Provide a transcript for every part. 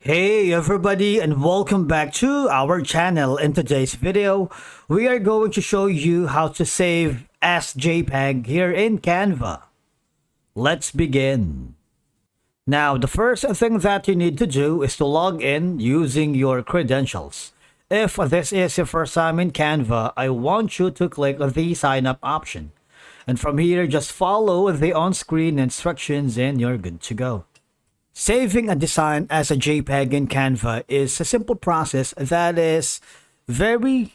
Hey everybody, and welcome back to our channel. In today's video, we are going to show you how to save as JPEG here in Canva. Let's begin. Now, the first thing that you need to do is to log in using your credentials. If this is your first time in Canva, I want you to click the sign up option. And from here, just follow the on-screen instructions and you're good to go. Saving a design as a JPEG in Canva is a simple process that is very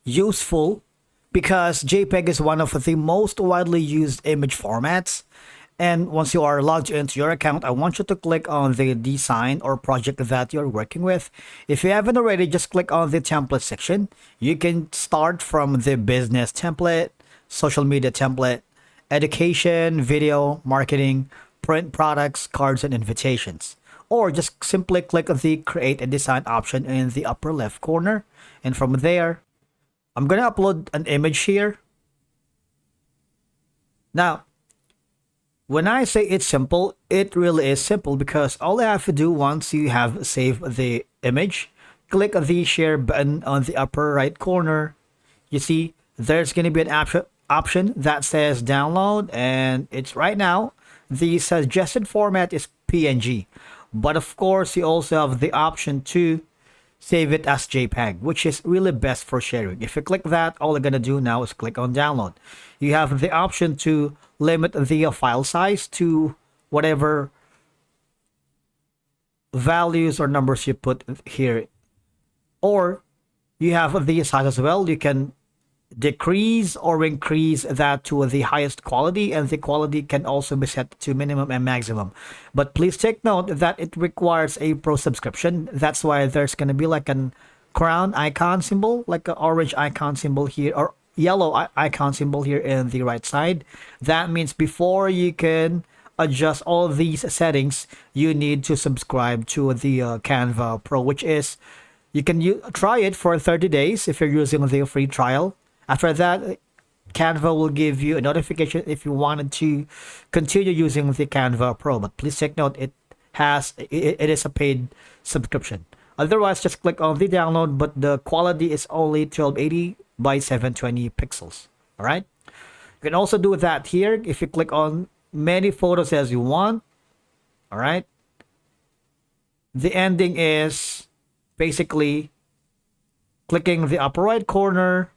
useful because JPEG is one of the most widely used image formats. And once you are logged into your account, I want you to click on the design or project that you're working with. If you haven't already, just click on the template section. You can start from the business template, social media template, education, video, marketing, print products, cards, and invitations. Or just simply click the create a design option in the upper left corner. And from there, I'm going to upload an image here. Now, when I say it's simple, it really is simple because all I have to do once you have saved the image, click the share button on the upper right corner. You see, there's going to be an option that says download, and it's right now. The suggested format is PNG, but of course you also have the option to save it as JPEG, which is really best for sharing. If you click that, all you're gonna do now is click on download. You have the option to limit the file size to whatever values or numbers you put here, or you have the size as well. You can decrease or increase that to the highest quality, and the quality can also be set to minimum and maximum. But please take note that it requires a pro subscription. That's why there's going to be like an crown icon symbol, like an orange icon symbol here, or yellow icon symbol here in the right side. That means before you can adjust all of these settings, you need to subscribe to the Canva Pro, which is you can try it for 30 days if you're using the free trial. After that, Canva will give you a notification if you wanted to continue using the Canva Pro. But please take note, it is a paid subscription. Otherwise, just click on the download, but the quality is only 1280 by 720 pixels. All right. You can also do that here if you click on many photos as you want. All right. The ending is basically clicking the upper right corner,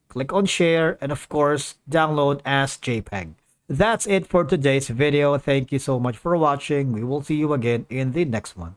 click on share, and of course, download as JPEG. That's it for today's video. Thank you so much for watching. We will see you again in the next one.